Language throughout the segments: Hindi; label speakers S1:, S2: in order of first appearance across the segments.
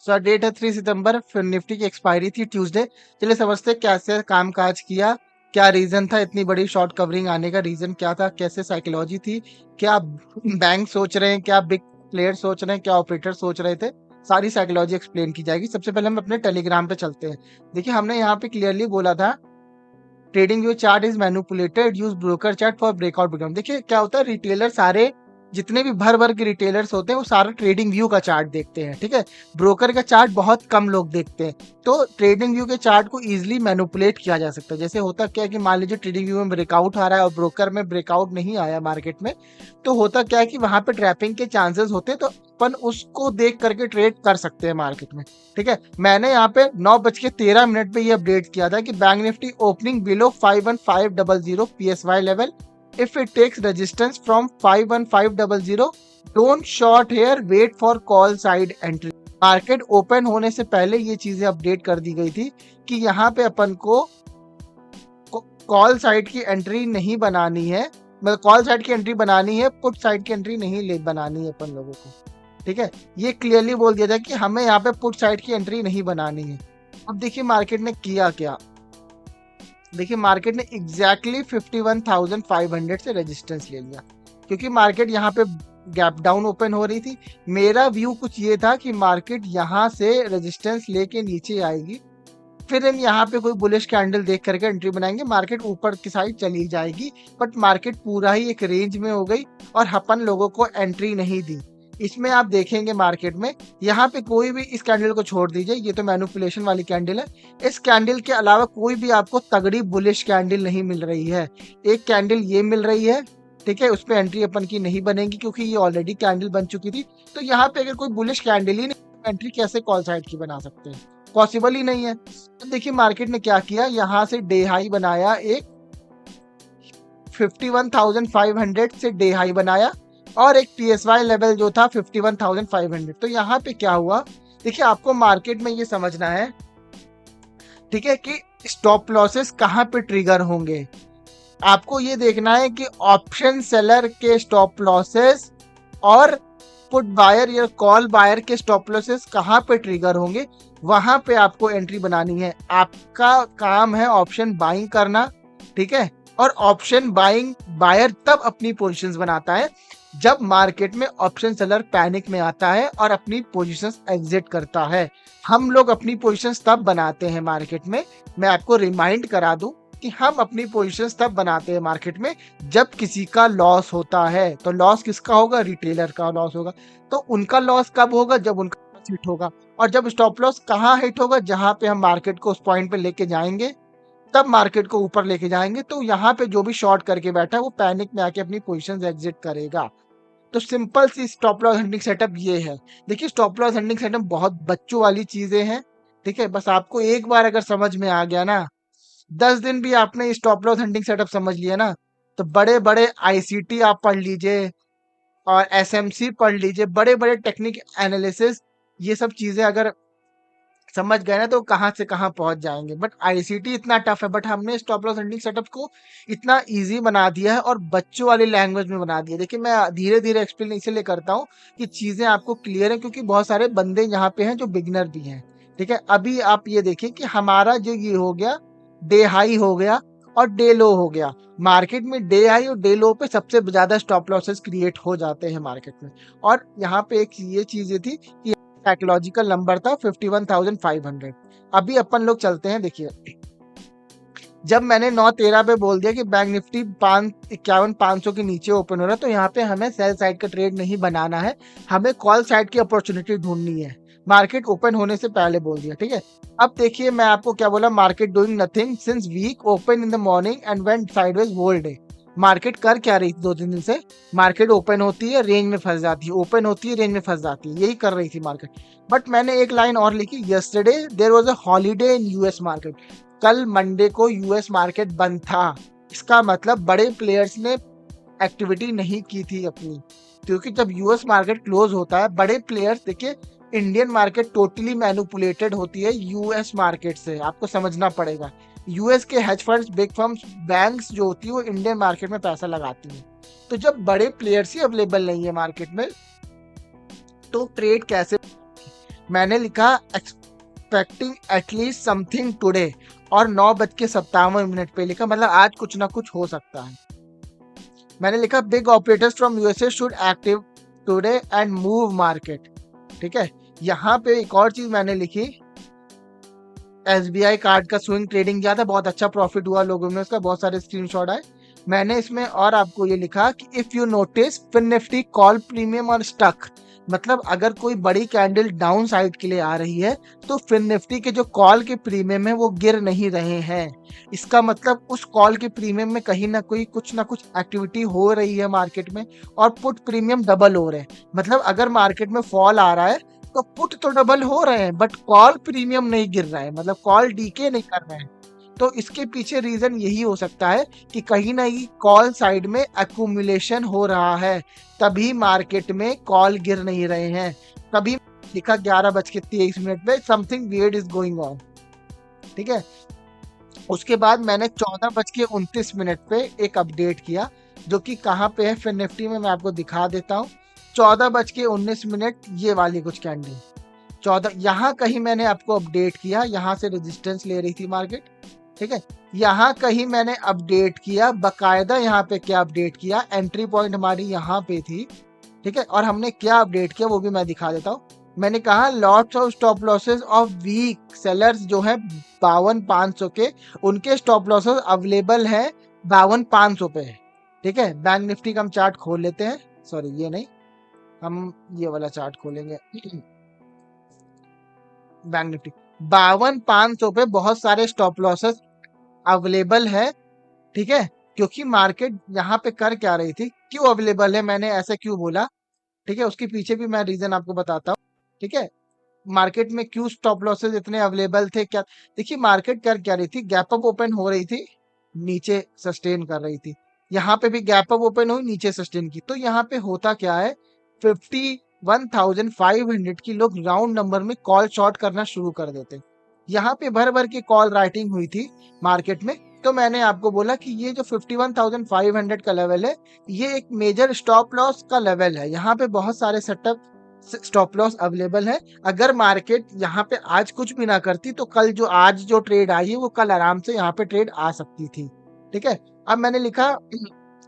S1: सो डेट है 3 सितंबर, फिर निफ्टी की एक्सपायरी थी ट्यूसडे। चलिए समझते हैं कैसे काम काज किया, क्या रीजन था इतनी बड़ी शॉर्ट कवरिंग आने का, रीजन क्या था, कैसे साइकोलॉजी थी, क्या बैंक सोच रहे हैं, क्या बिग प्लेयर सोच रहे हैं, क्या ऑपरेटर सोच रहे थे, सारी साइकोलॉजी एक्सप्लेन की जाएगी। सबसे पहले हम अपने टेलीग्राम पे चलते हैं। देखिए हमने यहाँ पे क्लियरली बोला था, trading view chart is manipulated, use broker chart for breakout breakdown. देखिए क्या होता है, रिटेलर सारे जितने भी भर भर के रिटेलर्स होते हैं वो सारा ट्रेडिंग व्यू का चार्ट देखते हैं, ठीक है। ब्रोकर का चार्ट बहुत कम लोग देखते हैं। तो ट्रेडिंग व्यू के चार्ट को इजीली मैनिपुलेट किया जा सकता है। जैसे होता क्या है कि मान लीजिए ट्रेडिंग व्यू में ब्रेकआउट आ रहा है और ब्रोकर में ब्रेकआउट नहीं आया मार्केट में, तो होता क्या है कि वहां पे ट्रैपिंग के चांसेस होते हैं, तो अपन उसको देख करके ट्रेड कर सकते हैं मार्केट में, ठीक है। मैंने यहाँ पे 9:13 पे ये अपडेट किया था कि bank Nifty opening below 51500 PSY level, if it takes resistance from 51500, don't short here, wait for call side entry। Market open होने से पहले ये चीजें अपडेट कर दी गई थी कि यहाँ पे अपन को कॉल साइड की एंट्री नहीं बनानी है, मतलब कॉल साइड की एंट्री बनानी है, पुट साइड की एंट्री नहीं ले बनानी है अपन लोगों को, ठीक है। ये क्लियरली बोल दिया जाए कि हमें यहाँ पे पुट साइड की एंट्री नहीं बनानी है। अब देखिए मार्केट ने किया क्या, देखिए मार्केट ने एग्जैक्टली 51,500 से रेजिस्टेंस ले लिया, क्योंकि मार्केट यहाँ पे गैप डाउन ओपन हो रही थी। मेरा व्यू कुछ ये था कि मार्केट यहाँ से रेजिस्टेंस लेके नीचे आएगी, फिर हम यहाँ पे कोई बुलिश कैंडल देख करके एंट्री बनाएंगे, मार्केट ऊपर की साइड चली जाएगी। बट मार्केट पूरा ही एक रेंज में हो गई और अपन लोगों को एंट्री नहीं दी। इसमें आप देखेंगे मार्केट में यहाँ पे कोई भी, इस कैंडल को छोड़ दीजिए, ये तो मैनिपुलेशन वाली कैंडल है। इस कैंडल के अलावा कोई भी आपको तगड़ी बुलिश कैंडल नहीं मिल रही है। एक कैंडल ये मिल रही है, ठीक है, उस पर एंट्री अपन की नहीं बनेगी क्योंकि ये ऑलरेडी कैंडल बन चुकी थी। तो यहाँ पे अगर कोई बुलिश कैंडल ही नहीं, एंट्री कैसे कॉल साइड की बना सकते हैं, पॉसिबल ही नहीं है। तो देखिए मार्केट ने क्या किया, यहाँ से डे हाई बनाया, एक 51,500 से डे हाई बनाया और एक PSY लेवल जो था 51,500। तो यहाँ पे क्या हुआ, देखिए आपको मार्केट में ये समझना है, ठीक है, कि स्टॉप लॉसेस कहाँ पे ट्रिगर होंगे। आपको ये देखना है कि ऑप्शन सेलर के स्टॉप लॉसेस और पुट बायर या कॉल बायर के स्टॉप लॉसेस कहाँ पे ट्रिगर होंगे, वहां पे आपको एंट्री बनानी है। आपका काम है ऑप्शन बाइंग करना, ठीक है। और ऑप्शन बाइंग बायर तब अपनी पोजीशंस बनाता है जब मार्केट में ऑप्शन सेलर पैनिक में आता है और अपनी पोजीशंस एग्जिट करता है। हम लोग अपनी पोजीशंस तब बनाते हैं मार्केट में, मैं आपको रिमाइंड करा दूं कि हम अपनी पोजीशंस तब बनाते हैं मार्केट में जब किसी का लॉस होता है। तो लॉस किसका होगा, रिटेलर का लॉस होगा। तो उनका लॉस कब होगा, जब उनका हिट होगा। और जब स्टॉप लॉस कहाँ हिट होगा, जहां पे हम मार्केट को उस पॉइंट पे लेके जाएंगे, तब मार्केट को ऊपर लेके जाएंगे। तो यहाँ पे जो भी शॉर्ट करके बैठा है वो पैनिक में आके अपनी पोजीशंस एग्जिट करेगा। तो सिंपल सी स्टॉप लॉस हंटिंग सेटअप ये है। देखिए स्टॉप लॉस हंटिंग सेटअप बहुत बच्चों वाली चीजें हैं, ठीक है। बस आपको एक बार अगर समझ में आ गया ना, 10 दिन भी आपने स्टॉप लॉस हंटिंग सेटअप समझ लिया ना, तो बड़े बड़े ICT आप पढ़ लीजिए और SMC पढ़ लीजिए, बड़े बड़े टेक्निक एनालिसिस, ये सब चीजें अगर समझ गए ना तो कहाँ से कहाँ पहुंच जाएंगे। बट ICT इतना टफ है, बट हमने स्टॉप लॉस हंटिंग सेटअप को इतना इजी बना दिया है और बच्चों वाली लैंग्वेज में बना दिया। देखिए मैं धीरे धीरे एक्सप्लेन इसलिए करता हूँ कि चीजें आपको क्लियर है, क्योंकि बहुत सारे बंदे यहाँ पे हैं जो बिगनर भी हैं, ठीक है। अभी आप ये देखिए कि हमारा जो ये हो गया, डे हाई हो गया और डे लो हो गया। मार्केट में डे हाई और डे लो पे सबसे ज्यादा स्टॉप लॉसेस क्रिएट हो जाते हैं मार्केट में। और यहाँ पे एक ये चीज थी कि साइकोलॉजिकल नंबर था 51,500। अभी अपन लोग चलते हैं, देखिए जब मैंने 9:13 पे बोल दिया कि बैंक निफ्टी 51,500 के नीचे ओपन हो रहा है, तो यहाँ पे हमें सेल साइड का ट्रेड नहीं बनाना है, हमें कॉल साइड की अपॉर्चुनिटी ढूंढनी है। मार्केट ओपन होने से पहले बोल दिया, ठीक है। अब देखिए मैं आपको क्या बोला, market doing nothing since week open in the morning and went sideways whole day. Market कर क्या रही थी 2-3 दिन से, मार्केट ओपन होती है रेंज में फंस जाती है, ओपन होती है रेंज में फंस जाती है, यही कर रही थी मार्केट। बट मैंने एक लाइन और लिखी, yesterday there was a holiday in US market. कल मंडे को US मार्केट बंद था, इसका मतलब बड़े प्लेयर्स ने एक्टिविटी नहीं की थी अपनी, क्योंकि जब US मार्केट क्लोज होता है, बड़े प्लेयर्स, देखिए इंडियन मार्केट टोटली मैनिपुलेटेड होती है US मार्केट से, आपको समझना पड़ेगा। US के hedge funds, big firms, banks जो होती है वो इंडियन मार्केट में पैसा लगाती हैं। तो जब बड़े प्लेयर्स ही अवेलेबल नहीं है मार्केट में, तो ट्रेड कैसे, मैंने लिखा एक्सपेक्टिंग एटलीस्ट समथिंग टुडे, और 9:57 पे लिखा, मतलब आज कुछ ना कुछ हो सकता है। मैंने लिखा big operators from USA should active today and move market. ठीक है, यहाँ पे एक और चीज मैंने लिखी, एसबीआई कार्ड का स्विंग ट्रेडिंग किया था, बहुत अच्छा प्रॉफिट हुआ लोगों में उसका, बहुत सारे स्क्रीनशॉट आए। मैंने इसमें और आपको ये लिखा कि if you notice Fin Nifty call premium और स्टक, मतलब अगर कोई बड़ी कैंडल डाउन साइड के लिए आ रही है तो फिन निफ्टी के जो कॉल के प्रीमियम है वो गिर नहीं रहे हैं। इसका मतलब उस कॉल के प्रीमियम में कहीं ना कोई कुछ ना कुछ एक्टिविटी हो रही है मार्केट में, और पुट प्रीमियम डबल हो रहे हैं। मतलब अगर मार्केट में फॉल आ रहा है तो पुट तो डबल हो रहे हैं बट कॉल प्रीमियम नहीं गिर रहा है, मतलब कॉल डीके नहीं कर रहे हैं। तो इसके पीछे रीजन यही हो सकता है कि कहीं ना कहीं कॉल साइड में एक्यूमुलेशन हो रहा है, तभी मार्केट में कॉल गिर नहीं रहे हैं। तभी लिखा 11:23 पे something weird is going on. ठीक है, उसके बाद मैंने 14:29 पे एक अपडेट किया, जो कि कहाँ पे है फिर निफ्टी में मैं आपको दिखा देता हूँ। 14:19 ये वाली कुछ कैंडल 14 यहाँ कहीं मैंने आपको अपडेट किया, यहाँ से रेजिस्टेंस ले रही थी मार्केट। ठीक है, यहाँ कहीं मैंने अपडेट किया बकायदा, यहाँ पे क्या अपडेट किया, एंट्री पॉइंट हमारी यहाँ पे थी। ठीक है, और हमने क्या अपडेट किया वो भी मैं दिखा देता हूँ। मैंने कहा lots of stop losses of weak sellers जो है 52,500 के, उनके स्टॉप लॉसेस अवेलेबल है 52,500 पे। ठीक है, बैंक निफ्टी का हम चार्ट खोल लेते हैं, सॉरी ये नहीं, हम ये वाला चार्ट खोलेंगे। बैंक निफ्टी 52,500 पे बहुत सारे स्टॉप लॉसेस अवेलेबल है। ठीक है, क्योंकि मार्केट यहाँ पे कर क्या रही थी, क्यों अवेलेबल है, मैंने ऐसे क्यों बोला, ठीक है, उसके पीछे भी मैं रीजन आपको बताता हूँ। ठीक है, मार्केट में क्यों स्टॉप लॉसेस इतने अवेलेबल थे, क्या, देखिए मार्केट कर क्या रही थी, गैप अप ओपन हो रही थी, नीचे सस्टेन कर रही थी, यहाँ पे भी गैप अप ओपन हुई, नीचे सस्टेन की। तो यहाँ पे होता क्या है, 51,500 की लोग राउंड नंबर में कॉल शॉर्ट करना शुरू कर देते। यहाँ पे भर भर की कॉल राइटिंग हुई थी मार्केट में। तो मैंने आपको बोला कि ये जो 51,500 का लेवल है, ये एक मेजर स्टॉप लॉस का लेवल है। यहाँ पे बहुत सारे सेटअप स्टॉप लॉस अवेलेबल है। अगर मार्केट यहाँ पे आज कुछ भी ना करती तो कल जो आज जो ट्रेड आई है वो कल आराम से यहाँ पे ट्रेड आ सकती थी। ठीक है, अब मैंने लिखा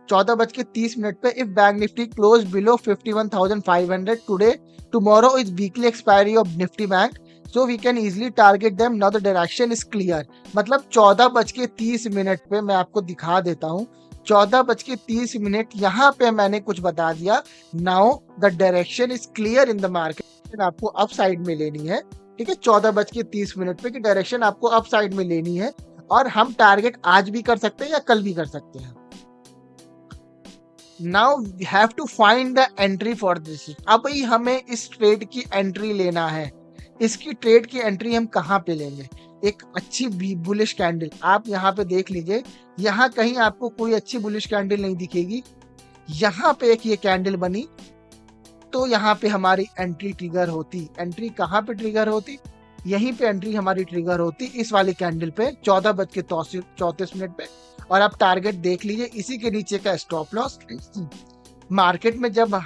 S1: 14:30 पे if bank Nifty close below 51,500 today, tomorrow is weekly expiry of Nifty bank, so we can easily target them, now the direction is clear. मतलब 14:30 पे मैं आपको दिखा देता हूँ, 14:30 यहाँ पे मैंने कुछ बता दिया, now the direction is clear in the market, आपको अप साइड में लेनी है। ठीक है, 14:30 पे की डायरेक्शन आपको अप साइड में लेनी है, और हम टारगेट आज भी कर सकते हैं या कल भी कर सकते हैं। Now we have to find the entry for this. अब ही हमें इस ट्रेड की एंट्री लेना है। इसकी ट्रेड की एंट्री हम कहाँ पे लेंगे, एक अच्छी बुलिश कैंडल, आप यहाँ पे देख लीजिए, यहाँ कहीं आपको कोई अच्छी बुलिश कैंडल नहीं दिखेगी। यहाँ पे एक ये कैंडल बनी तो यहाँ पे हमारी एंट्री ट्रिगर होती। एंट्री कहाँ पे ट्रिगर होती, यहीं पे एंट्री हमारी ट्रिगर होती, इस वाली कैंडल पे 14:34 पे। और आप टारगेट देख लीजिए, इसी के नीचे का स्टॉप लॉस। मार्केट में जब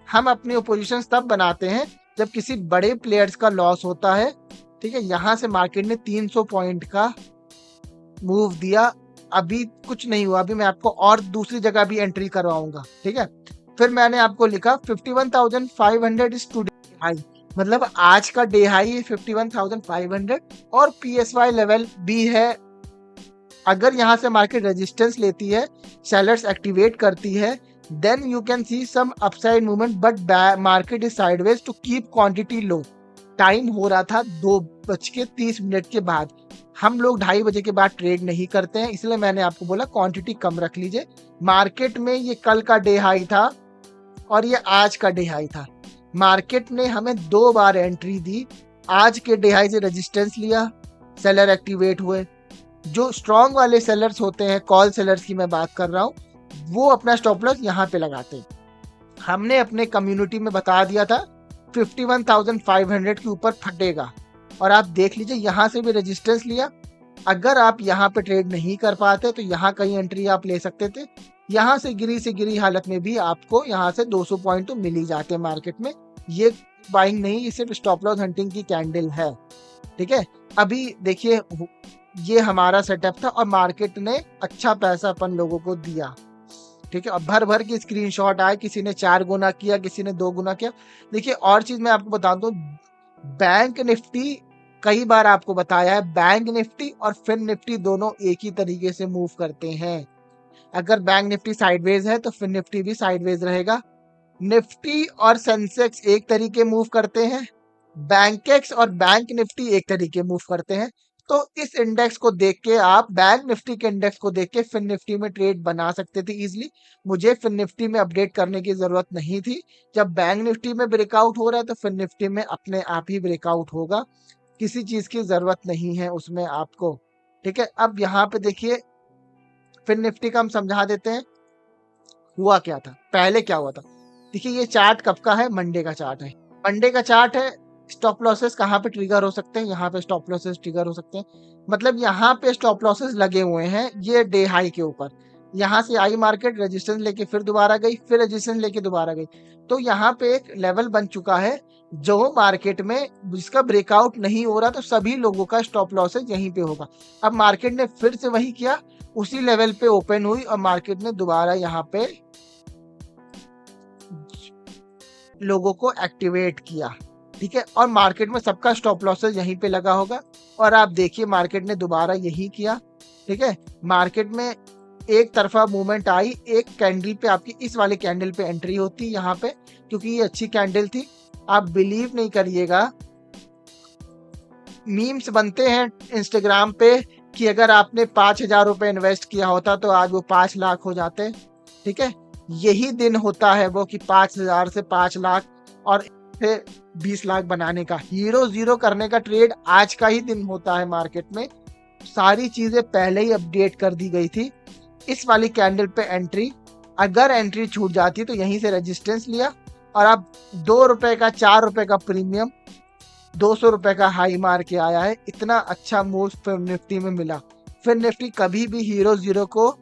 S1: हम अपनी पोजीशन तब बनाते हैं जब किसी बड़े प्लेयर्स का लॉस होता है। ठीक है, यहाँ से मार्केट ने 300 पॉइंट का मूव दिया, अभी कुछ नहीं हुआ, अभी मैं आपको और दूसरी जगह भी एंट्री करवाऊंगा। ठीक है, फिर मैंने आपको लिखा 51,500 इज टुडे हाई, मतलब आज का डे हाई है 51,500, और पीएसवाई लेवल भी है। अगर यहाँ से मार्केट रेजिस्टेंस लेती है, सेलर्स एक्टिवेट करती है, then you can see some upside movement, but market is sideways to keep quantity low. Time हो रहा था 2:30 के बाद, हम लोग 2:30 बजे के बाद ट्रेड नहीं करते हैं, इसलिए मैंने आपको बोला क्वांटिटी कम रख लीजिए। मार्केट में ये कल का डे हाई था और ये आज का डे हाई था। मार्केट ने हमें 2 बार एंट्री दी, आज के डे हाई से रेजिस्टेंस लिया, सेलर एक्टिवेट हुए। जो स्ट्रॉन्ग वाले सेलर्स होते हैं, कॉल सेलर्स की मैं बात कर रहा हूँ, वो अपना स्टॉप लॉस यहाँ पे लगाते हैं। हमने अपने कम्युनिटी में बता दिया था 51,500 के ऊपर फटेगा, और आप देख लीजिए यहाँ से भी रेजिस्टेंस लिया। अगर आप यहाँ पे ट्रेड नहीं कर पाते तो यहाँ कहीं एंट्री आप ले सकते थे। यहाँ से गिरी हालत में भी आपको यहाँ से 200 पॉइंट तो मिल ही जाते मार्केट में। ये बाइंग नहीं, ये सिर्फ स्टॉप लॉस हंटिंग की कैंडल है। ठीक है, अभी देखिए ये हमारा सेटअप था और मार्केट ने अच्छा पैसा अपन लोगों को दिया। ठीक है, और भर भर के स्क्रीनशॉट आए, किसी ने 4 गुना किया, किसी ने 2 गुना किया। देखिए और चीज मैं आपको बता दूं, बैंक निफ्टी कई बार आपको बताया है, बैंक निफ्टी और फिन निफ्टी दोनों एक ही तरीके से मूव करते हैं। अगर बैंक निफ्टी साइडवेज है तो फिन निफ्टी भी साइडवेज रहेगा। निफ्टी और सेंसेक्स एक तरीके मूव करते हैं, बैंकेक्स और बैंक निफ्टी एक तरीके मूव करते हैं। तो इस इंडेक्स को देख के आप बैंक निफ्टी के इंडेक्स को देख के फिन निफ्टी में ट्रेड बना सकते थे इजीली। मुझे फिन निफ्टी में अपडेट करने की जरूरत नहीं थी। जब बैंक निफ्टी में ब्रेकआउट हो रहा है तो फिन निफ्टी में अपने आप ही ब्रेकआउट होगा, किसी चीज की जरूरत नहीं है उसमें आपको। ठीक है, अब यहाँ पे देखिए फिन निफ्टी का हम समझा देते हैं हुआ क्या था, पहले क्या हुआ था। देखिए ये चार्ट कब का है, मंडे का चार्ट है। मंडे का चार्ट है, स्टॉप लॉसेस कहाँ पे ट्रिगर हो सकते हैं, यहाँ पे स्टॉप लॉसेस ट्रिगर हो सकते हैं। मतलब यहाँ पे स्टॉप लॉसेस लगे हुए हैं ये डे हाई के ऊपर। यहाँ से आई मार्केट रेजिस्टेंस लेके फिर दोबारा गई, फिर रेजिस्टेंस लेके दोबारा गई। तो यहाँ पे एक लेवल बन चुका है जो मार्केट में जिसका ब्रेकआउट नहीं हो रहा, तो सभी लोगों का स्टॉप लॉसेस यहीं पे होगा। अब मार्केट ने फिर से वही किया, उसी लेवल पे ओपन हुई और मार्केट ने दोबारा यहाँ पे लोगों को एक्टिवेट किया। ठीक है, और मार्केट में सबका स्टॉप लॉसेस यहीं पे लगा होगा और आप देखिए मार्केट ने दोबारा यही किया। ठीक है, मार्केट में एक तरफा मूवमेंट आई, एक कैंडल पे आपकी इस वाले कैंडल पे एंट्री होती यहाँ पे, क्योंकि ये अच्छी कैंडल थी। आप बिलीव नहीं करिएगा, मीम्स बनते हैं इंस्टाग्राम पे कि अगर आपने 5,000 रुपए इन्वेस्ट किया होता तो आज वो 5 लाख हो जाते। ठीक है, यही दिन होता है वो कि 5,000 से 5 लाख और फिर 20 लाख बनाने का, हीरो जीरो करने का ट्रेड आज का ही दिन होता है मार्केट में। सारी चीजें पहले ही अपडेट कर दी गई थी। इस वाली कैंडल पे एंट्री, अगर एंट्री छूट जाती तो यहीं से रेजिस्टेंस लिया और अब 2 रुपए का 4 रुपए का प्रीमियम 200 रुपए का हाई मार के आया है। इतना अच्छा मूव फिर निफ्टी में मिला। फिर निफ्टी कभी भी हीरो जीरो को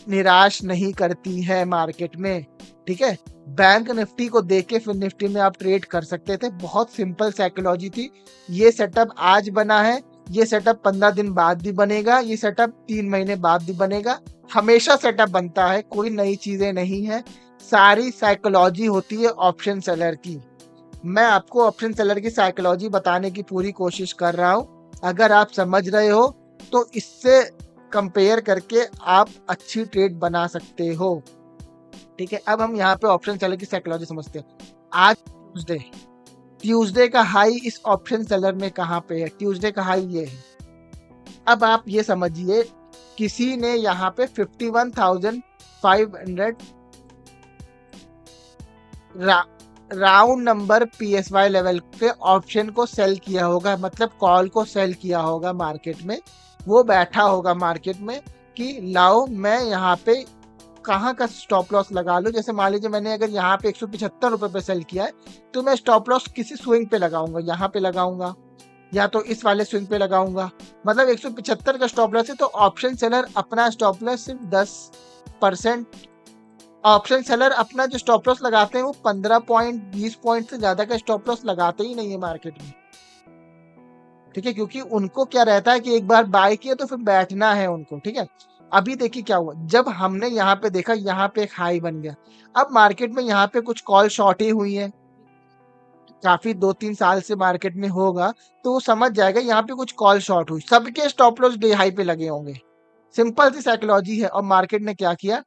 S1: निराश नहीं करती है मार्केट में। ठीक है, बैंक निफ्टी को देख के फिर निफ्टी में आप ट्रेड कर सकते थे, बहुत सिंपल साइकोलॉजी थी। ये सेटअप आज बना है, ये सेटअप 15 दिन बाद भी बनेगा, ये सेटअप 3 महीने बाद भी बनेगा। हमेशा सेटअप बनता है, कोई नई चीजें नहीं है, सारी साइकोलॉजी होती है ऑप्शन सेलर की। मैं आपको ऑप्शन सेलर की साइकोलॉजी बताने की पूरी कोशिश कर रहा हूँ। अगर आप समझ रहे हो तो इससे कंपेयर करके आप अच्छी ट्रेड बना सकते हो। ठीक है, अब हम यहाँ पे ऑप्शन सेलर की साइकोलॉजी समझते हैं। आज ट्यूसडे का हाई इस ऑप्शन सेलर में कहाँ पे है, ट्यूसडे का हाई ये है। अब आप ये समझिए किसी ने यहाँ पे 51,500 राउंड नंबर PSY लेवल पे ऑप्शन को सेल किया होगा, मतलब कॉल को सेल किया होगा मार्केट में। वो बैठा होगा मार्केट में कि लाओ मैं यहाँ पे कहाँ का स्टॉप लॉस लगा लूं। जैसे मान लीजिए मैंने अगर यहाँ पे 175 रुपए पे सेल किया है तो मैं स्टॉप लॉस किसी स्विंग पे लगाऊंगा, यहाँ पे लगाऊंगा या तो इस वाले स्विंग पे लगाऊंगा। मतलब 175 का स्टॉप लॉस है तो ऑप्शन सेलर अपना स्टॉप लॉस सिर्फ 10%, ऑप्शन सेलर अपना जो स्टॉप लॉस लगाते हैं वो 15 पॉइंट 20 पॉइंट से ज्यादा का स्टॉप लॉस लगाते ही नहीं है मार्केट में। ठीक है, क्योंकि उनको क्या रहता है कि एक बार बाय किया तो फिर बैठना है उनको। ठीक है, अभी देखिए क्या हुआ, जब हमने यहाँ पे देखा यहाँ पे एक हाई बन गया। अब मार्केट में यहाँ पे कुछ कॉल शॉर्ट ही हुई है, काफी 2-3 साल से मार्केट में होगा तो वो समझ जाएगा यहाँ पे कुछ कॉल शॉर्ट हुई, सबके स्टॉप लॉस डे हाई पे लगे होंगे। सिंपल सी साइकोलॉजी है। और मार्केट ने क्या किया,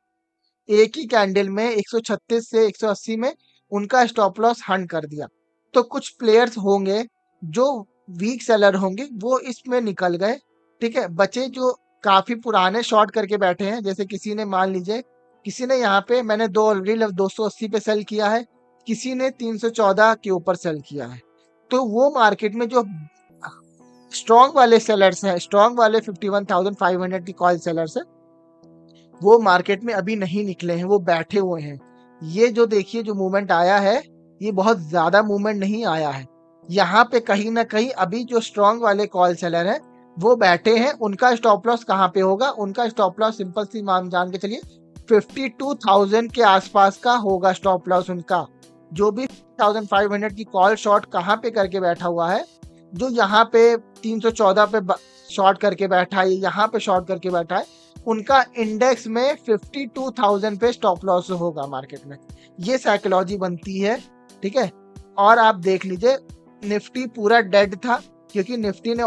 S1: एक ही कैंडल में 136 से 180 में उनका स्टॉप लॉस हंट कर दिया। तो कुछ प्लेयर्स होंगे जो वीक सेलर होंगे वो इसमें निकल गए। ठीक है, बचे जो काफी पुराने शॉर्ट करके बैठे हैं, जैसे किसी ने मान लीजिए किसी ने यहाँ पे मैंने दो ऑलरेडी 280 पे सेल किया है, किसी ने 314 के ऊपर सेल किया है। तो वो मार्केट में जो स्ट्रॉन्ग वाले सेलर्स हैं, स्ट्रॉन्ग वाले 51,500 की कॉल सेलर्स है, वो मार्केट में अभी नहीं निकले हैं, वो बैठे हुए हैं। ये जो देखिए जो मूवमेंट आया है ये बहुत ज्यादा मूवमेंट नहीं आया है। यहाँ पे कहीं ना कहीं अभी जो स्ट्रॉन्ग वाले कॉल सेलर है वो बैठे हैं। उनका स्टॉप लॉस कहाँ पे होगा, उनका स्टॉप लॉस सिंपल सी मान जान के चलिए 52,000 के आसपास का होगा स्टॉप लॉस उनका। जो भी 1500 की कॉल शॉर्ट कहाँ पे करके बैठा हुआ है, जो यहाँ पे 314 पे शॉर्ट करके बैठा है, यहाँ पे शॉर्ट करके बैठा है, उनका इंडेक्स में 52,000 पे स्टॉप लॉस होगा मार्केट में। ये साइकोलॉजी बनती है, ठीक है। और आप देख लीजिए निफ्टी पूरा डेड था, क्योंकि निफ्टी ने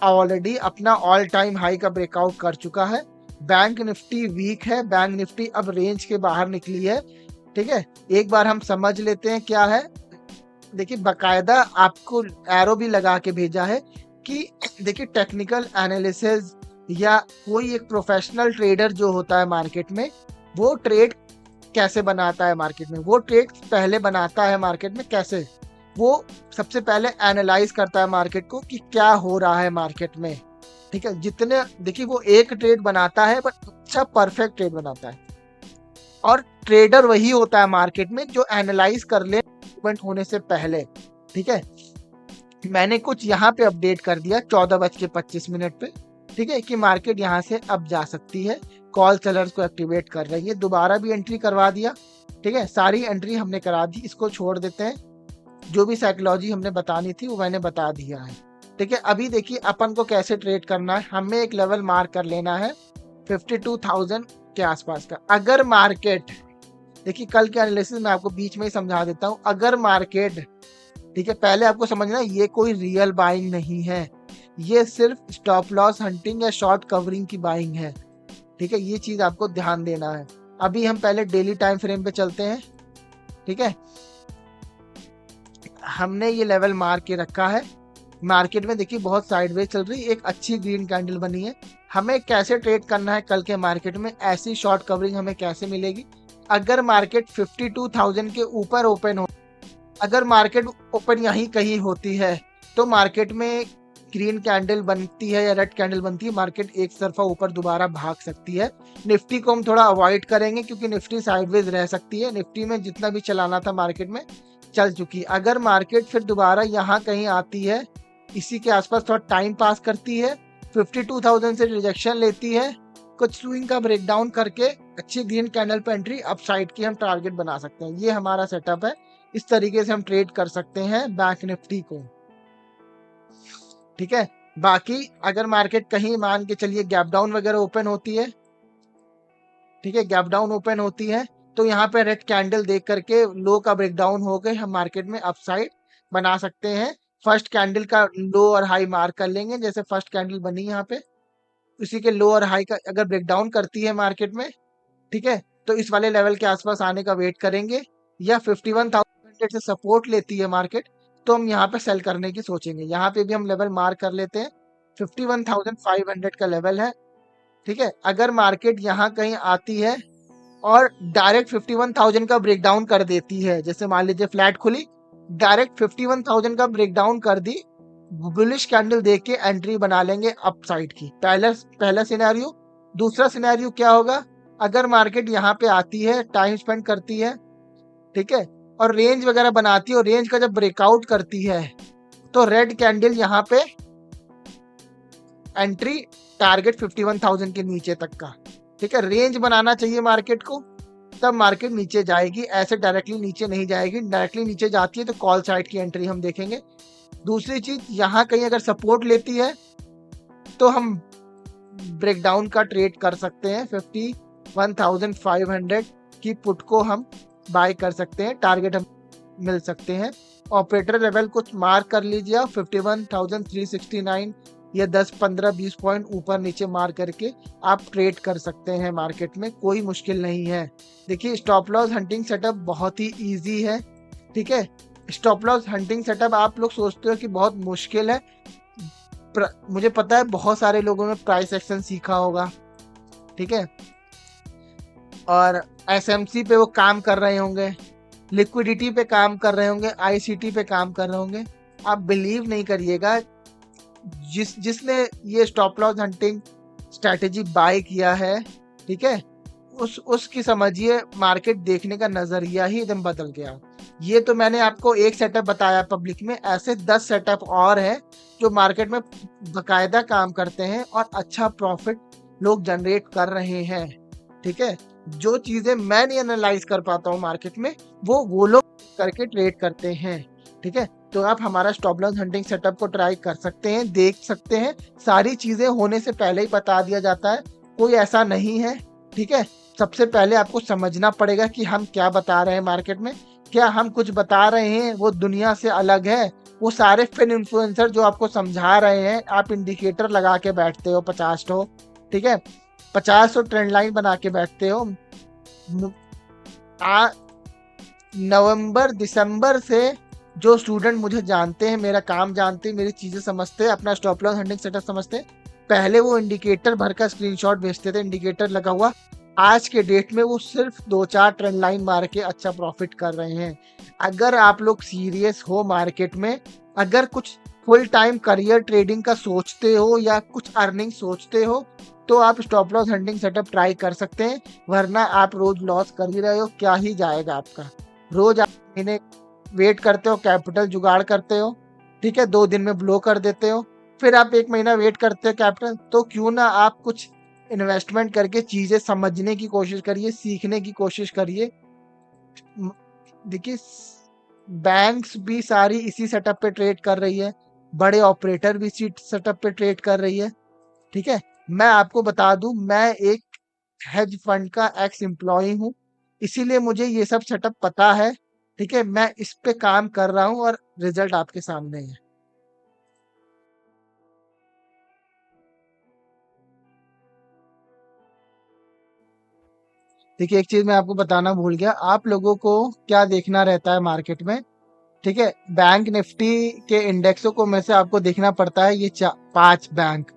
S1: ऑलरेडी अपना ऑल टाइम हाई का ब्रेकआउट कर चुका है। बैंक निफ्टी वीक है, बैंक निफ्टी अब रेंज के बाहर निकली है, ठीक है। एक बार हम समझ लेते हैं क्या है। देखिए बकायदा आपको एरो भी लगा के भेजा है कि देखिए टेक्निकल एनालिसिस या कोई एक प्रोफेशनल ट्रेडर जो होता है मार्केट में, वो ट्रेड कैसे बनाता है मार्केट में, वो ट्रेड पहले बनाता है मार्केट में कैसे, वो सबसे पहले एनालाइज करता है मार्केट को कि क्या हो रहा है मार्केट में, ठीक है। जितने देखिए वो एक ट्रेड बनाता है बट अच्छा परफेक्ट ट्रेड बनाता है, और ट्रेडर वही होता है मार्केट में जो एनालाइज कर ले इवेंट होने से पहले, ठीक है। मैंने कुछ यहाँ पे अपडेट कर दिया 14:25 पे, ठीक है, कि मार्केट यहाँ से अब जा सकती है, कॉल सेलर्स को एक्टिवेट कर रही है, दोबारा भी एंट्री करवा दिया, ठीक है। सारी एंट्री हमने करा दी, इसको छोड़ देते हैं। जो भी साइकोलॉजी हमने बतानी थी वो मैंने बता दिया है, ठीक है। अभी देखिए अपन को कैसे ट्रेड करना है, हमें एक लेवल मार्क कर लेना है 52,000 के आसपास का। अगर मार्केट, देखिए कल के एनालिसिस में आपको बीच में ही समझा देता हूँ, अगर मार्केट, ठीक है, पहले आपको समझना ये कोई रियल बाइंग नहीं है, ये सिर्फ स्टॉप लॉस हंटिंग या शॉर्ट कवरिंग की बाइंग है, ठीक है। ये चीज आपको ध्यान देना है। अभी हम पहले डेली टाइम फ्रेम पे चलते हैं, ठीक है। हमने ये लेवल मार के रखा है। मार्केट में देखिए बहुत साइडवेज चल रही है, एक अच्छी ग्रीन कैंडल बनी है। हमें कैसे ट्रेड करना है कल के मार्केट में, ऐसी शॉर्ट कवरिंग हमें कैसे मिलेगी। अगर मार्केट 52,000 के ऊपर ओपन हो, अगर मार्केट ओपन यहीं कहीं होती है तो मार्केट में ग्रीन कैंडल बनती है या रेड कैंडल बनती है, मार्केट एक तरफा ऊपर दोबारा भाग सकती है। निफ्टी को हम थोड़ा अवॉइड करेंगे क्योंकि निफ्टी साइडवेज रह सकती है, निफ्टी में जितना भी चलाना था मार्केट में चल चुकी। अगर मार्केट फिर दोबारा यहाँ कहीं आती है, इसी के आसपास थोड़ा टाइम पास करती है, 52,000 से रिजेक्शन लेती है, कुछ स्विंग का ब्रेकडाउन करके अच्छी ग्रीन कैंडल पे एंट्री अपसाइड की हम टारगेट बना सकते हैं। ये हमारा सेटअप है, इस तरीके से हम ट्रेड कर सकते हैं बैंक निफ्टी को, ठीक है। बाकी अगर मार्केट कहीं मान के चलिए गैप डाउन वगैरह ओपन होती है, ठीक है, गैप डाउन ओपन होती है, तो यहाँ पे रेड कैंडल देख करके लो का ब्रेकडाउन हो गए, हम मार्केट में अपसाइड बना सकते हैं। फर्स्ट कैंडल का लो और हाई मार्क कर लेंगे, जैसे फर्स्ट कैंडल बनी यहाँ पे, उसी के लो और हाई का अगर ब्रेकडाउन करती है मार्केट में, ठीक है, तो इस वाले लेवल के आसपास आने का वेट करेंगे। या 51,000 से सपोर्ट लेती है मार्केट, तो हम यहाँ पे सेल करने की सोचेंगे। यहाँ पे भी हम लेवल मार्क कर लेते हैं, 51,500 का लेवल है, ठीक है। अगर मार्केट यहाँ कहीं आती है और डायरेक्ट 51,000 का ब्रेकडाउन कर देती है, जैसे मान लीजिए फ्लैट खुली, डायरेक्ट 51,000 का ब्रेकडाउन कर दी, बुलिश कैंडल देख के एंट्री बना लेंगे अपसाइड की। पहला सिनेरियो। दूसरा सिनेरियो क्या होगा, अगर मार्केट यहाँ पे आती है, टाइम स्पेंड करती है, ठीक है, और रेंज वगैरह बनाती है, और रेंज का जब ब्रेकआउट करती है तो रेड कैंडल यहाँ पे एंट्री टारगेट 51,000 के नीचे तक का, ठीक है। रेंज बनाना चाहिए मार्केट को, तब मार्केट नीचे जाएगी, ऐसे डायरेक्टली नीचे नहीं जाएगी। डायरेक्टली नीचे जाती है तो कॉल साइड की एंट्री हम देखेंगे। दूसरी चीज, यहाँ कहीं अगर सपोर्ट लेती है तो हम ब्रेकडाउन का ट्रेड कर सकते हैं, 51,500 की पुट को हम बाय कर सकते हैं, टारगेट हम मिल सकते हैं। ऑपरेटर लेवल कुछ मार्क कर लीजिए आप, 51,369 या 10, 15, 20 पॉइंट ऊपर नीचे मार करके आप ट्रेड कर सकते हैं मार्केट में, कोई मुश्किल नहीं है। देखिए स्टॉप लॉस हंटिंग सेटअप बहुत ही इजी है, ठीक है। स्टॉप लॉस हंटिंग सेटअप आप लोग सोचते हो कि बहुत मुश्किल है, मुझे पता है बहुत सारे लोगों ने प्राइस एक्शन सीखा होगा, ठीक है, और एसएमसी पे वो काम कर रहे होंगे, लिक्विडिटी पे काम कर रहे होंगे, आईसीटी पे काम कर रहे होंगे। आप बिलीव नहीं करिएगा, जिसने ये stop loss hunting strategy buy किया है, ठीक है, उसकी समझिए मार्केट देखने का नजरिया ही एकदम बदल गया। ये तो मैंने आपको एक सेटअप बताया पब्लिक में, ऐसे 10 सेटअप और हैं जो मार्केट में बकायदा काम करते हैं और अच्छा प्रॉफिट लोग जनरेट कर रहे हैं, ठीक है। जो चीजें मैं नहीं एनालाइज कर पाता हूँ मार्केट में, वो लोग करके ट्रेड करते हैं। ठीक है, तो आप हमारा स्टॉप लॉस हंटिंग सेटअप को ट्राई कर सकते हैं, देख सकते हैं। सारी चीजें होने से पहले ही बता दिया जाता है, कोई ऐसा नहीं है। ठीक है, सबसे पहले आपको समझना पड़ेगा कि हम क्या बता रहे हैं मार्केट में। क्या हम कुछ बता रहे हैं वो दुनिया से अलग है? वो सारे फिन इन्फ्लुएंसर जो आपको समझा रहे हैं, आप इंडिकेटर लगा के बैठते हो 50 ठो, ठीक है, 50 ट्रेंड लाइन बना के बैठते हो। आ नवंबर दिसंबर से जो स्टूडेंट मुझे जानते हैं, मेरा काम जानते हैं, मेरी चीजें समझते हैं, अपना स्टॉप लॉस हंटिंग सेटअप समझते हैं, पहले वो इंडिकेटर भर का स्क्रीनशॉट भेजते थे, इंडिकेटर लगा हुआ। आज के डेट में वो सिर्फ 2-4 ट्रेंड लाइन मार के अच्छा प्रॉफिट कर रहे हैं। अगर आप लोग सीरियस हो मार्केट में, अगर कुछ फुल टाइम करियर ट्रेडिंग का सोचते हो या कुछ अर्निंग सोचते हो, तो आप stop loss hunting setup try कर सकते हैं। वरना आप रोज लॉस कर ही रहे हो, क्या ही जाएगा आपका। रोज आप महीने वेट करते हो, कैपिटल जुगाड़ करते हो, ठीक है, 2 दिन में ब्लो कर देते हो, फिर आप 1 महीना वेट करते हो कैपिटल। तो क्यों ना आप कुछ इन्वेस्टमेंट करके चीजें समझने की कोशिश करिए, सीखने की कोशिश करिए। देखिए, बैंक्स भी सारी इसी सेटअप पे ट्रेड कर रही है, बड़े ऑपरेटर भी इसी सेटअप पे ट्रेड कर रही है। ठीक है, मैं आपको बता दूं, मैं एक हेज फंड का एक्स एम्प्लॉय हूँ, इसीलिए मुझे ये सब सेटअप पता है। ठीक है, मैं इस पे काम कर रहा हूँ और रिजल्ट आपके सामने है। देखिए, एक चीज मैं आपको बताना भूल गया, आप लोगों को क्या देखना रहता है मार्केट में। ठीक है, बैंक निफ्टी के इंडेक्सों को में से आपको देखना पड़ता है ये 5 बैंक।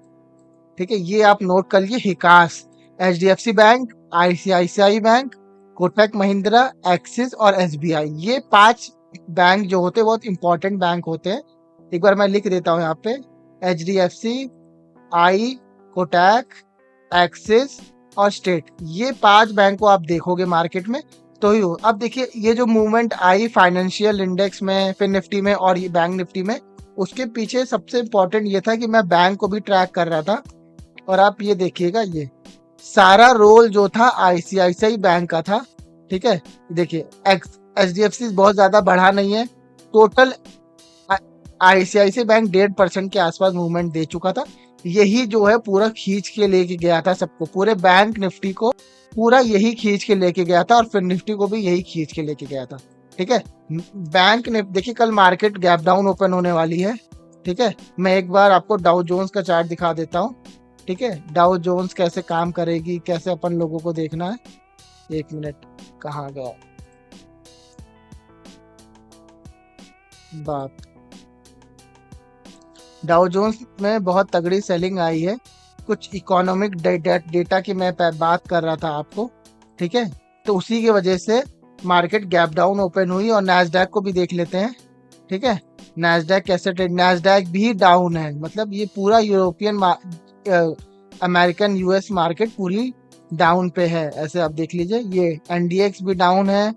S1: ठीक है, ये आप नोट कर लीजिए, हिकास, HDFC bank, ICICI bank, Kotak Mahindra, axis और SBI। ये 5 बैंक जो होते हैं बहुत इंपॉर्टेंट बैंक होते हैं। एक बार मैं लिख देता हूँ यहाँ पे, HDFC, आई, कोटक, एक्सिस और स्टेट। ये 5 बैंक को आप देखोगे मार्केट में तो ही हो। अब देखिए, ये जो मूवमेंट आई फाइनेंशियल इंडेक्स में, फिर निफ्टी में और ये बैंक निफ्टी में, उसके पीछे सबसे इंपॉर्टेंट ये था कि मैं बैंक को भी ट्रैक कर रहा था। और आप ये देखिएगा, ये सारा रोल जो था ICICI बैंक का था। ठीक है, देखिए, HDFC बहुत ज्यादा बढ़ा नहीं है, टोटल ICICI बैंक 1.5% के आसपास मूवमेंट दे चुका था। यही जो है पूरा खींच के लेके गया था सबको, पूरे बैंक निफ्टी को पूरा यही खींच के लेके गया था, और फिर निफ्टी को भी यही खींच के लेके गया था। ठीक है, बैंक ने देखिए, कल मार्केट गैप डाउन ओपन होने वाली है। ठीक है, मैं एक बार आपको डाउ जोन्स का चार्ट दिखा देता हूँ। ठीक है, डाउ जोन्स कैसे काम करेगी, कैसे अपन लोगों को देखना है। 1 मिनट, कहाँ गया बात। डाउ जोन्स में बहुत तगड़ी सेलिंग आई है। कुछ इकोनॉमिक डेटा की मैं बात कर रहा था आपको। ठीक है, तो उसी की वजह से मार्केट गैप डाउन ओपन हुई। और नैस्डैक को भी देख लेते हैं। ठीक है, नैस्डैक कैसे ट्रेड, नैस्डैक भी डाउन है, मतलब ये पूरा यूरोपियन अमेरिकन US मार्केट पूरी डाउन पे है। ऐसे आप देख लीजिए, ये NDX भी डाउन है।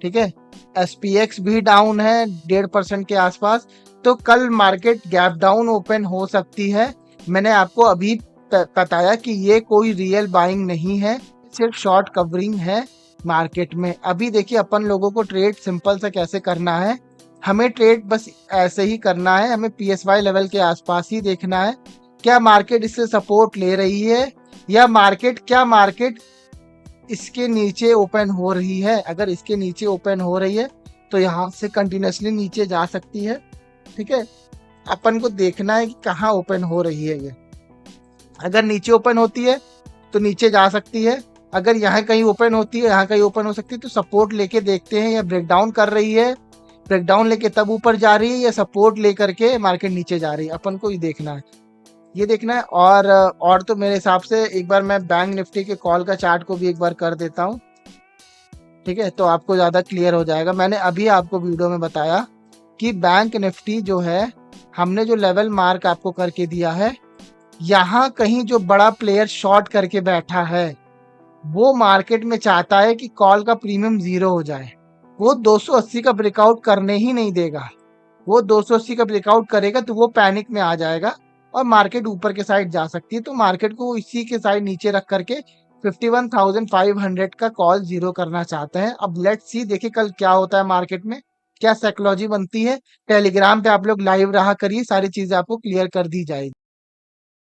S1: ठीक है, SPX भी डाउन है 1.5% के आसपास। तो कल मार्केट गैप डाउन ओपन हो सकती है। मैंने आपको अभी बताया कि ये कोई रियल बाइंग नहीं है, सिर्फ शॉर्ट कवरिंग है मार्केट में। अभी देखिए, अपन लोगों को ट्रेड सिंपल से कैसे करना है, हमें ट्रेड बस ऐसे ही करना है। हमें PSY लेवल के आसपास ही देखना है, क्या मार्केट इससे सपोर्ट ले रही है, या क्या मार्केट इसके नीचे ओपन हो रही है। अगर इसके नीचे ओपन हो रही है तो यहाँ से कंटिन्यूसली नीचे जा सकती है। ठीक है, अपन को देखना है कि कहाँ ओपन हो रही है ये। अगर नीचे ओपन होती है तो नीचे जा सकती है, अगर यहाँ कहीं ओपन होती है, यहाँ कहीं ओपन हो सकती है, तो सपोर्ट लेके देखते हैं, या ब्रेकडाउन कर रही है, ब्रेकडाउन लेके तब ऊपर जा रही है, या सपोर्ट लेकर के मार्केट नीचे जा रही है। अपन को ये देखना है, ये देखना है। और तो मेरे हिसाब से एक बार मैं बैंक निफ्टी के कॉल का चार्ट को भी एक बार कर देता हूँ। ठीक है, तो आपको ज़्यादा क्लियर हो जाएगा। मैंने अभी आपको वीडियो में बताया कि बैंक निफ्टी जो है, हमने जो लेवल मार्क आपको करके दिया है, यहाँ कहीं जो बड़ा प्लेयर शॉर्ट करके बैठा है, वो मार्केट में चाहता है कि कॉल का प्रीमियम 0 हो जाए। वो 280 का ब्रेकआउट करने ही नहीं देगा। वो 280 का ब्रेकआउट करेगा तो वो पैनिक में आ जाएगा और मार्केट ऊपर के साइड जा सकती है। तो मार्केट को इसी के साइड नीचे रख करके 51,500 का कॉल 0 करना चाहते हैं। अब लेट्स सी, देखिए कल क्या होता है मार्केट में। क्या साइकोलॉजी बनती है, टेलीग्राम पे आप लोग लाइव रहा करिए, सारी चीजें आपको क्लियर कर दी जाएगी।